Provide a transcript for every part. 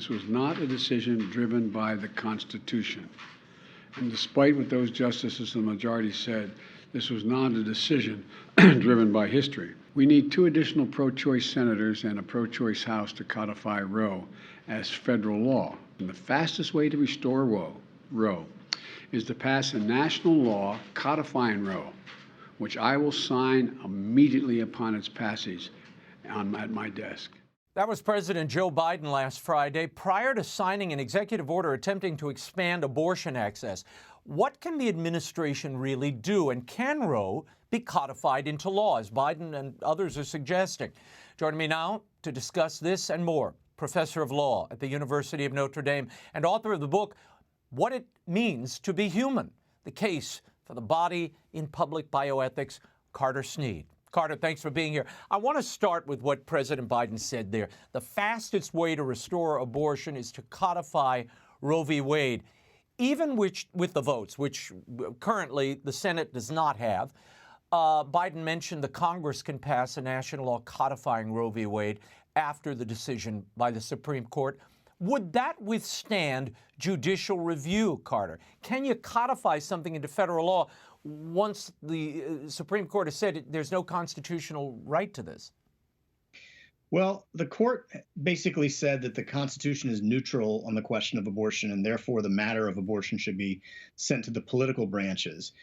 This was not a decision driven by the Constitution. And despite what those justices in the majority said, this was not a decision driven by history. We need 2 additional pro-choice senators and a pro-choice House to codify Roe as federal law. And the fastest way to restore Roe is to pass a national law codifying Roe, which I will sign immediately upon its passage at my desk. That was President Joe Biden last Friday, prior to signing an executive order attempting to expand abortion access. What can the administration really do, and can Roe be codified into law, as Biden and others are suggesting? Joining me now to discuss this and more, professor of law at the University of Notre Dame and author of the book, What It Means to Be Human, The Case for the Body in Public Bioethics, Carter Snead. Carter, thanks for being here. I want to start with what President Biden said there. The fastest way to restore abortion is to codify Roe v. Wade, even with the votes, which currently the Senate does not have. Biden mentioned the Congress can pass a national law codifying Roe v. Wade after the decision by the Supreme Court. Would that withstand judicial review, Carter? Can you codify something into federal law once the Supreme Court has said there's no constitutional right to this? Well, the court basically said that the Constitution is neutral on the question of abortion, and therefore the matter of abortion should be sent to the political branches.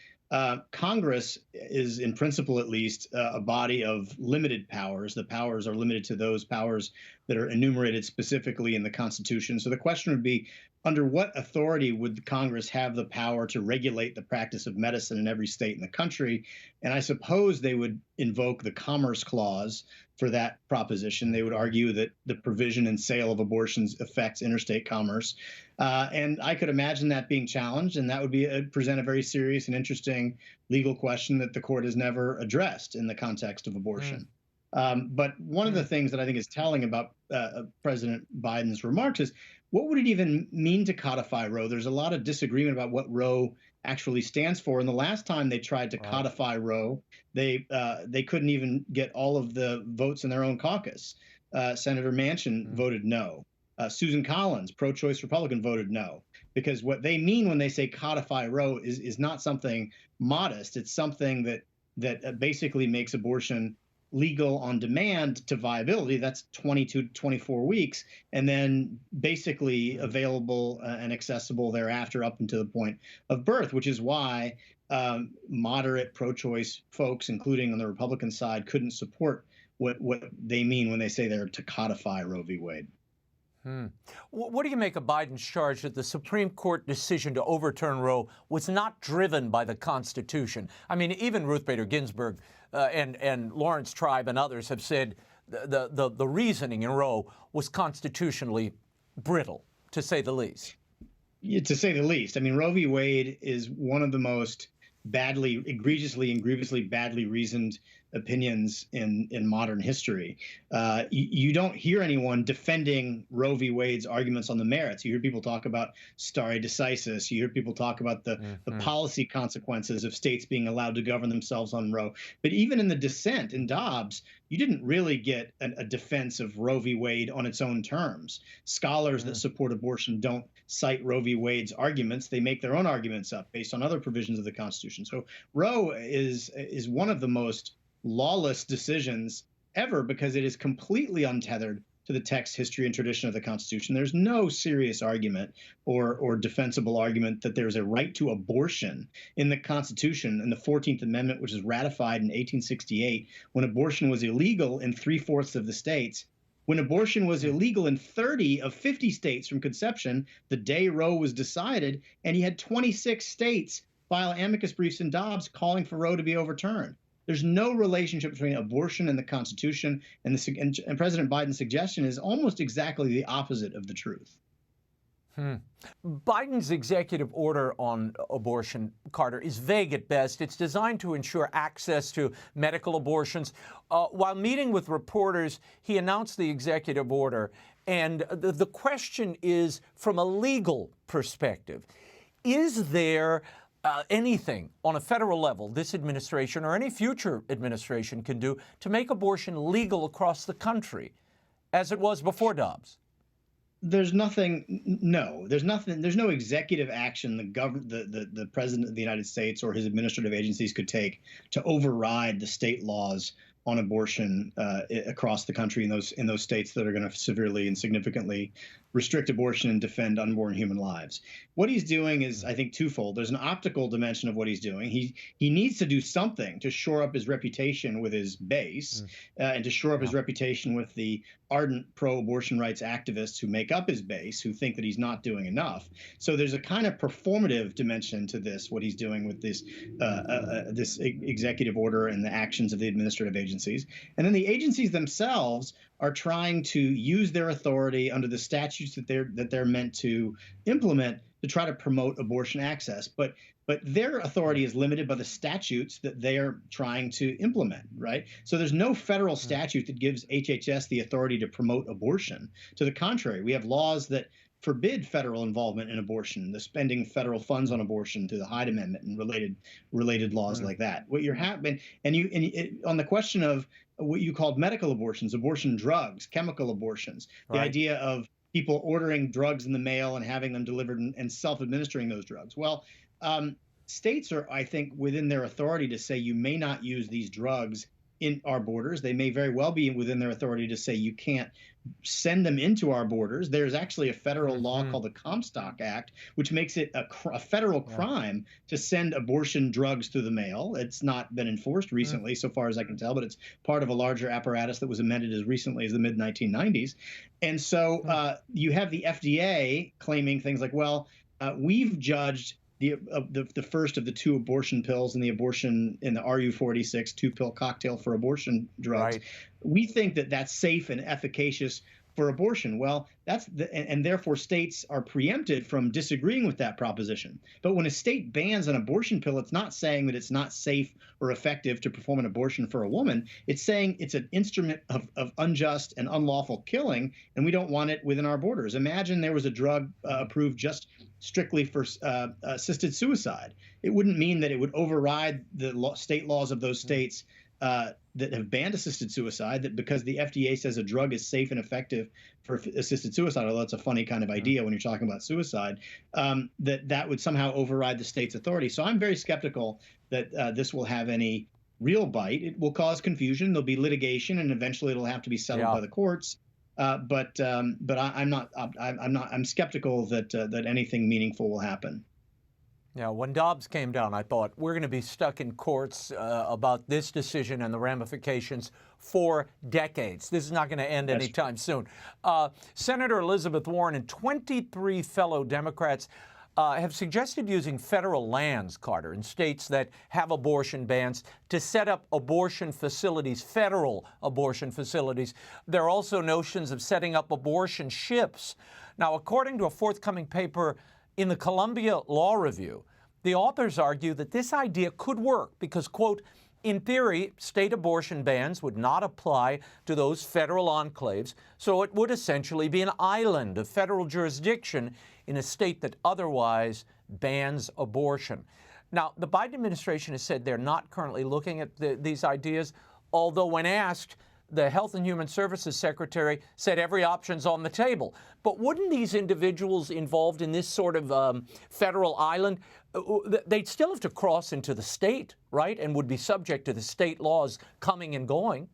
Congress is, in principle at least, a body of limited powers. The powers are limited to those powers that are enumerated specifically in the Constitution. So the question would be, under what authority would Congress have the power to regulate the practice of medicine in every state in the country? And I suppose they would invoke the Commerce Clause for that proposition. They would argue that the provision and sale of abortions affects interstate commerce. And I could imagine that being challenged, and that would present a very serious and interesting legal question that the court has never addressed in the context of abortion. But one of the things that I think is telling about President Biden's remarks is, what would it even mean to codify Roe? There's a lot of disagreement about what Roe actually stands for. And the last time they tried to codify Roe, they couldn't even get all of the votes in their own caucus. Senator Manchin voted no. Susan Collins, pro-choice Republican, voted no, because what they mean when they say codify Roe is not something modest. It's something that basically makes abortion legal on demand to viability. That's 22 to 24 weeks, and then basically available and accessible thereafter up until the point of birth, which is why moderate pro-choice folks, including on the Republican side, couldn't support what they mean when they say they're to codify Roe v. Wade. What do you make of Biden's charge that the Supreme Court decision to overturn Roe was not driven by the Constitution? I mean, even Ruth Bader Ginsburg and Lawrence Tribe and others have said the reasoning in Roe was constitutionally brittle, to say the least. Yeah, to say the least. I mean, Roe v. Wade is one of the most egregiously and grievously badly reasoned opinions in modern history. You don't hear anyone defending Roe v. Wade's arguments on the merits. You hear people talk about stare decisis. You hear people talk about the policy consequences of states being allowed to govern themselves on Roe. But even in the dissent in Dobbs, you didn't really get a defense of Roe v. Wade on its own terms. Scholars that support abortion don't cite Roe v. Wade's arguments. They make their own arguments up based on other provisions of the Constitution. So Roe is one of the most lawless decisions ever, because it is completely untethered to the text, history, and tradition of the Constitution. There's no serious argument or defensible argument that there's a right to abortion in the Constitution, in the 14th Amendment, which was ratified in 1868, when abortion was illegal in 3/4 of the states. When abortion was illegal in 30 of 50 states from conception, the day Roe was decided, and he had 26 states file amicus briefs in Dobbs calling for Roe to be overturned. There's no relationship between abortion and the Constitution, and President Biden's suggestion is almost exactly the opposite of the truth. Biden's executive order on abortion, Carter, is vague at best. It's designed to ensure access to medical abortions. While meeting with reporters, he announced the executive order, and the question is, from a legal perspective, is there anything on a federal level this administration or any future administration can do to make abortion legal across the country, as it was before Dobbs? There's nothing. No, there's nothing. There's no executive action the president of the United States or his administrative agencies could take to override the state laws on abortion across the country in those states that are going to severely and significantly restrict abortion and defend unborn human lives. What he's doing is, I think, twofold. There's an optical dimension of what he's doing. He needs to do something to shore up his reputation with his base and to shore up his reputation with the ardent pro-abortion rights activists who make up his base, who think that he's not doing enough. So there's a kind of performative dimension to this, what he's doing with this executive order and the actions of the administrative agencies. And then the agencies themselves are trying to use their authority under the statutes that they're meant to implement to try to promote abortion access. But their authority is limited by the statutes that they are trying to implement, right? So there's no federal statute that gives HHS the authority to promote abortion. To the contrary, we have laws that forbid federal involvement in abortion, the spending federal funds on abortion through the Hyde Amendment and related laws like that. What you're having, on the question of what you called medical abortions, abortion drugs, chemical abortions, the idea of people ordering drugs in the mail and having them delivered and self-administering those drugs. Well, states are, I think, within their authority to say you may not use these drugs in our borders. They may very well be within their authority to say you can't send them into our borders. There's actually a federal law called the Comstock Act, which makes it a federal crime to send abortion drugs through the mail. It's not been enforced recently, so far as I can tell, but it's part of a larger apparatus that was amended as recently as the mid-1990s. And so you have the FDA claiming things like, well, we've judged the first of the two abortion pills in the RU46 two-pill cocktail for abortion drugs. Right. We think that that's safe and efficacious for abortion. Well, and therefore states are preempted from disagreeing with that proposition. But when a state bans an abortion pill, it's not saying that it's not safe or effective to perform an abortion for a woman. It's saying it's an instrument of unjust and unlawful killing, and we don't want it within our borders. Imagine there was a drug approved just strictly for assisted suicide. It wouldn't mean that it would override the state laws of those states that have banned assisted suicide, that because the FDA says a drug is safe and effective for assisted suicide, although it's a funny kind of idea when you're talking about suicide, that would somehow override the state's authority. So I'm very skeptical that this will have any real bite. It will cause confusion. There'll be litigation, and eventually it'll have to be settled by the courts. But I'm skeptical that anything meaningful will happen. Yeah, when Dobbs came down, I thought we're going to be stuck in courts about this decision and the ramifications for decades. This is not going to end anytime soon. Senator Elizabeth Warren and 23 fellow Democrats have suggested using federal lands, Carter, in states that have abortion bans to set up abortion facilities, federal abortion facilities. There are also notions of setting up abortion ships. Now, according to a forthcoming paper in the Columbia Law Review, the authors argue that this idea could work because, quote, in theory, state abortion bans would not apply to those federal enclaves, so it would essentially be an island of federal jurisdiction in a state that otherwise bans abortion. Now, the Biden administration has said they're not currently looking at these ideas, although when asked, the Health and Human Services Secretary said every option's on the table. But wouldn't these individuals involved in this sort of federal island, they'd still have to cross into the state, right, and would be subject to the state laws coming and going?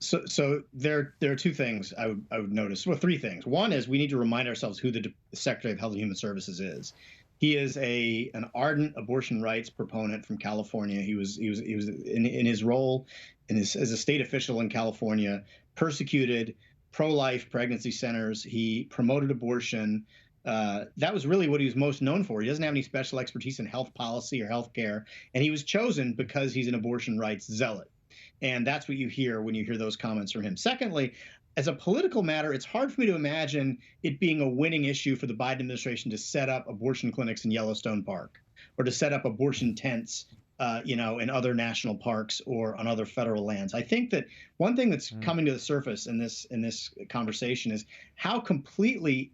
So there are two things I would notice. Well, three things. One is we need to remind ourselves who the Secretary of Health and Human Services is. He is an ardent abortion rights proponent from California. He was in his role as a state official in California, persecuted pro-life pregnancy centers. He promoted abortion. That was really what he was most known for. He doesn't have any special expertise in health policy or health care, and he was chosen because he's an abortion rights zealot. And that's what you hear when you hear those comments from him. Secondly, as a political matter, it's hard for me to imagine it being a winning issue for the Biden administration to set up abortion clinics in Yellowstone Park or to set up abortion tents, in other national parks or on other federal lands. I think that one thing that's coming to the surface in this conversation is how completely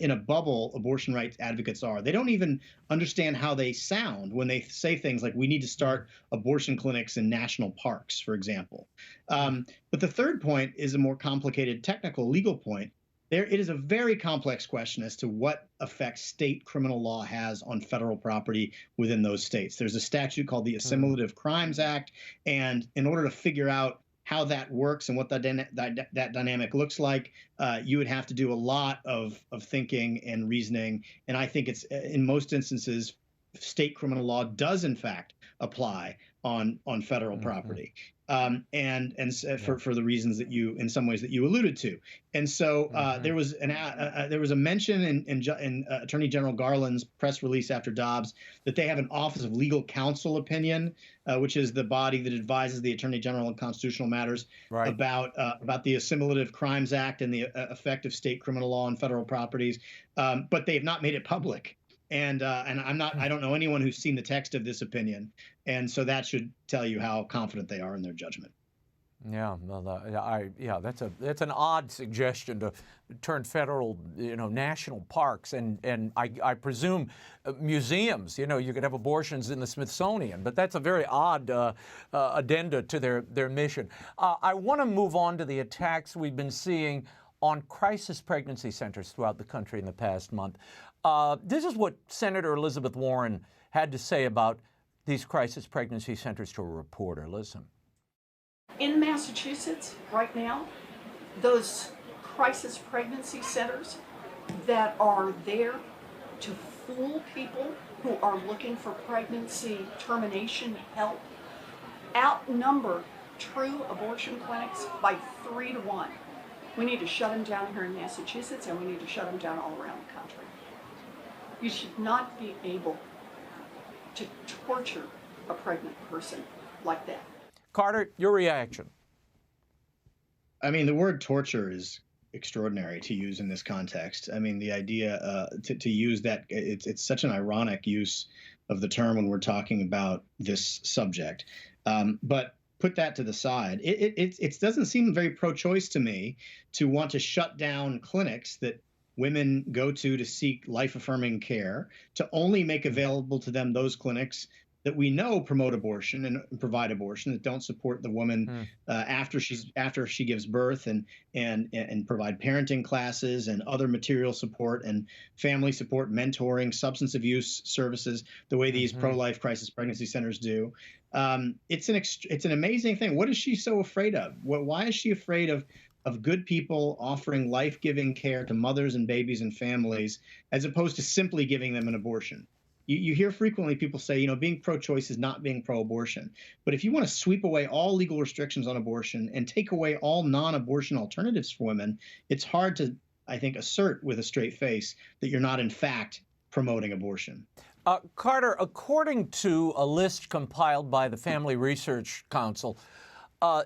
in a bubble abortion rights advocates are. They don't even understand how they sound when they say things like, we need to start abortion clinics in national parks, for example. But the third point is a more complicated technical legal point. it is a very complex question as to what effect state criminal law has on federal property within those states. There's a statute called the Assimilative Crimes Act, and in order to figure out how that works and what that dynamic looks like, you would have to do a lot of thinking and reasoning. And I think it's in most instances, state criminal law does in fact apply on federal property, for the reasons that you, in some ways, that you alluded to. And so there was a mention in Attorney General Garland's press release after Dobbs that they have an Office of Legal Counsel opinion, which is the body that advises the Attorney General on constitutional matters about the Assimilative Crimes Act and the effect of state criminal law on federal properties, but they have not made it public. And I don't know anyone who's seen the text of this opinion, and so that should tell you how confident they are in their judgment. Yeah, well, that's an odd suggestion to turn federal, national parks and I presume museums. You could have abortions in the Smithsonian, but that's a very odd addenda to their mission. I want to move on to the attacks we've been seeing on crisis pregnancy centers throughout the country in the past month. This is what Senator Elizabeth Warren had to say about these crisis pregnancy centers to a reporter. Listen. In Massachusetts right now, those crisis pregnancy centers that are there to fool people who are looking for pregnancy termination help outnumber true abortion clinics by 3 to 1. We need to shut them down here in Massachusetts, and we need to shut them down all around the country. You should not be able to torture a pregnant person like that. Carter, your reaction? I mean, the word torture is extraordinary to use in this context. I mean, the idea to use that, it's such an ironic use of the term when we're talking about this subject. But put that to the side. It doesn't seem very pro-choice to me to want to shut down clinics that women go to seek life-affirming care, to only make available to them those clinics that we know promote abortion and provide abortion, that don't support the woman after she gives birth, and provide parenting classes and other material support and family support, mentoring, substance abuse services, the way these pro-life crisis pregnancy centers do. It's an amazing thing. What is she so afraid of? Why is she afraid of good people offering life-giving care to mothers and babies and families, as opposed to simply giving them an abortion? You hear frequently people say, being pro-choice is not being pro-abortion. But if you want to sweep away all legal restrictions on abortion and take away all non-abortion alternatives for women, it's hard to, I think, assert with a straight face that you're not, in fact, promoting abortion. Carter, according to a list compiled by the Family Research Council,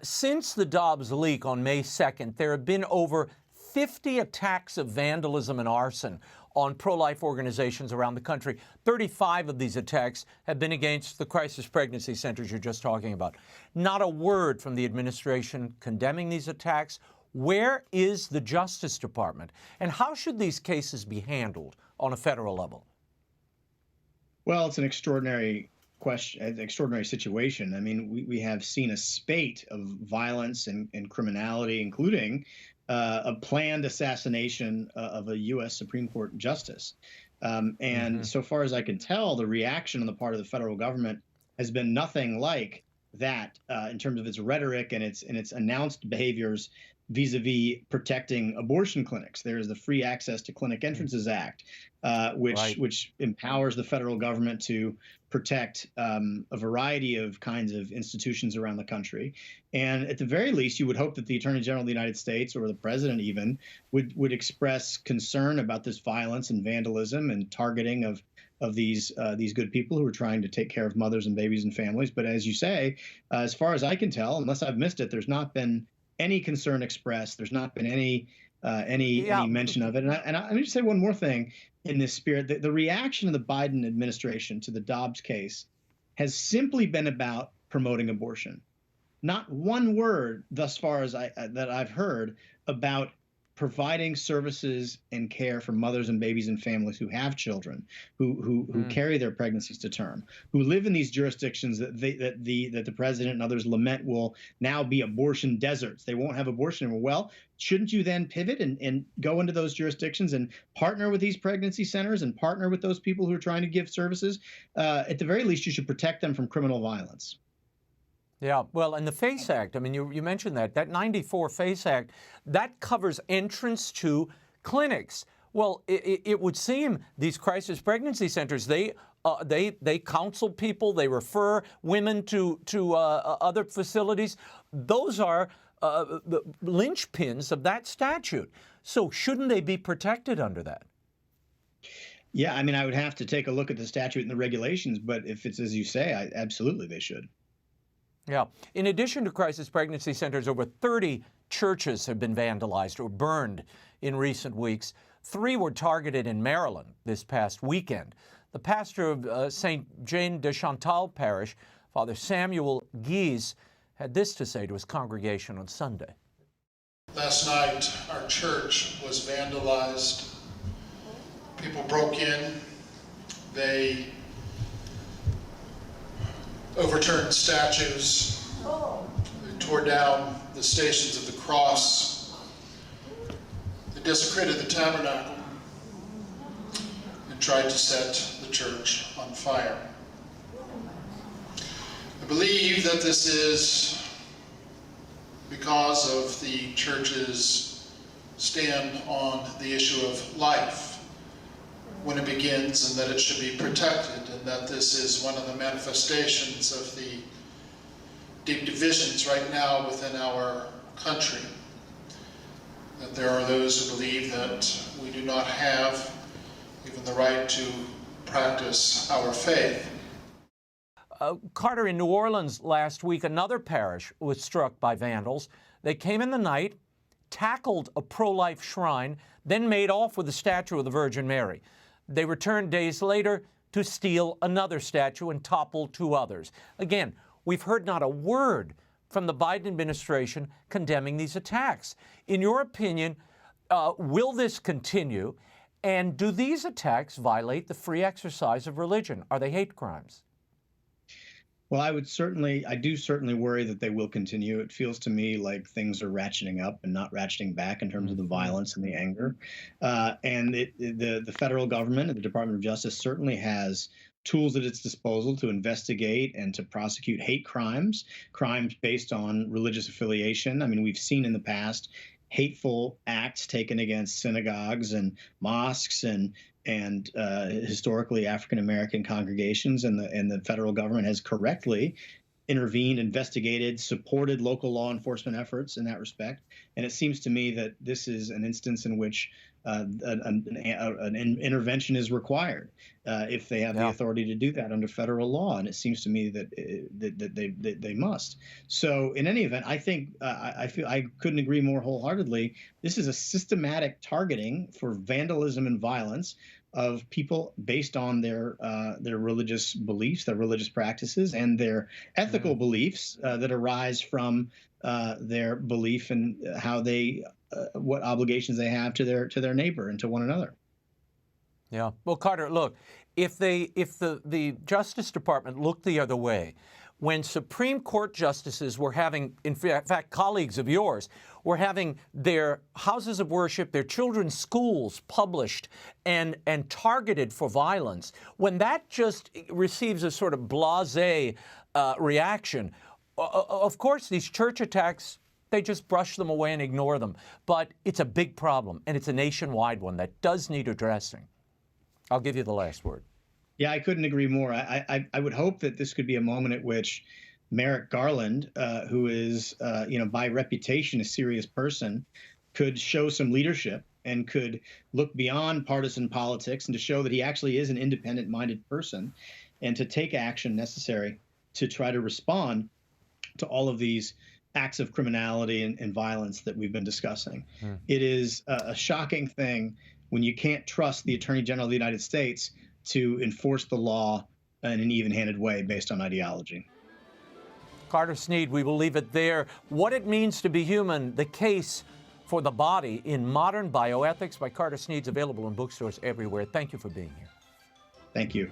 since the Dobbs leak on May 2nd, there have been over 50 attacks of vandalism and arson on pro-life organizations around the country. 35 of these attacks have been against the crisis pregnancy centers you're just talking about. Not a word from the administration condemning these attacks. Where is the Justice Department? And how should these cases be handled on a federal level? Well, it's an extraordinary question, an extraordinary situation. I mean, we have seen a spate of violence and criminality, including a planned assassination of a U.S. Supreme Court justice. And so far as I can tell, the reaction on the part of the federal government has been nothing like that in terms of its rhetoric and its announced behaviors vis-a-vis protecting abortion clinics. There is the Free Access to Clinic Entrances Act, which empowers the federal government to protect a variety of kinds of institutions around the country. And at the very least, you would hope that the Attorney General of the United States, or the President even, would express concern about this violence and vandalism and targeting of these good people who are trying to take care of mothers and babies and families. But as you say, as far as I can tell, unless I've missed it, there's not been any concern expressed. There's not been any mention of it. And let me just say one more thing in this spirit. The reaction of the Biden administration to the Dobbs case has simply been about promoting abortion. Not one word thus far as that I've heard about providing services and care for mothers and babies and families who have children, who carry their pregnancies to term, who live in these jurisdictions that the president and others lament will now be abortion deserts. They won't have abortion anymore. Well, shouldn't you then pivot and go into those jurisdictions and partner with these pregnancy centers and partner with those people who are trying to give services? At the very least, you should protect them from criminal violence. Yeah, well, and the FACE Act, I mean, you mentioned that 94 FACE Act, that covers entrance to clinics. Well, it would seem these crisis pregnancy centers, they counsel people, they refer women to other facilities. Those are the linchpins of that statute. So shouldn't they be protected under that? Yeah, I mean, I would have to take a look at the statute and the regulations, but if it's as you say, absolutely they should. Yeah. In addition to crisis pregnancy centers, over 30 churches have been vandalized or burned in recent weeks. 3 were targeted in Maryland this past weekend. The pastor of St. Jane de Chantal Parish, Father Samuel Gies, had this to say to his congregation on Sunday. Last night, our church was vandalized. People broke in. They overturned statues. They tore down the Stations of the Cross. They desecrated the tabernacle and tried to set the church on fire. I believe that this is because of the church's stand on the issue of life when it begins, and that it should be protected, and that this is one of the manifestations of the deep divisions right now within our country. That there are those who believe that we do not have even the right to practice our faith. Carter, in New Orleans last week, another parish was struck by vandals. They came in the night, tackled a pro-life shrine, then made off with a statue of the Virgin Mary. They returned days later to steal another statue and topple 2 others. Again, we've heard not a word from the Biden administration condemning these attacks. In your opinion, will this continue? And do these attacks violate the free exercise of religion? Are they hate crimes? Well, I do certainly worry that they will continue. It feels to me like things are ratcheting up and not ratcheting back in terms of the violence and the anger. And the federal government and the Department of Justice certainly has tools at its disposal to investigate and to prosecute hate crimes, crimes based on religious affiliation. I mean, we've seen in the past hateful acts taken against synagogues and mosques and historically African-American congregations, and the federal government has correctly intervened, investigated, supported local law enforcement efforts in that respect. And it seems to me that this is an instance in which an intervention is required if they have the authority to do that under federal law. And it seems to me that they must. So in any event, I think I couldn't agree more wholeheartedly. This is a systematic targeting for vandalism and violence of people based on their religious beliefs, their religious practices, and their ethical beliefs that arise from their belief in how they what obligations they have to their neighbor and to one another. Yeah. Well, Carter, look, if the Justice Department looked the other way, when Supreme Court justices were having, in fact, colleagues of yours, were having their houses of worship, their children's schools published and targeted for violence, when that just receives a sort of blasé reaction, of course, these church attacks, they just brush them away and ignore them. But it's a big problem, and it's a nationwide one that does need addressing. I'll give you the last word. Yeah, I couldn't agree more. I would hope that this could be a moment at which Merrick Garland, who is, by reputation a serious person, could show some leadership and could look beyond partisan politics and to show that he actually is an independent-minded person and to take action necessary to try to respond to all of these acts of criminality and violence that we've been discussing. It is a shocking thing when you can't trust the Attorney General of the United States to enforce the law in an even-handed way based on ideology. Carter Snead, we will leave it there. What it means to be human, the case for the Body in Modern Bioethics by Carter Snead's available in bookstores everywhere. Thank you for being here. Thank you.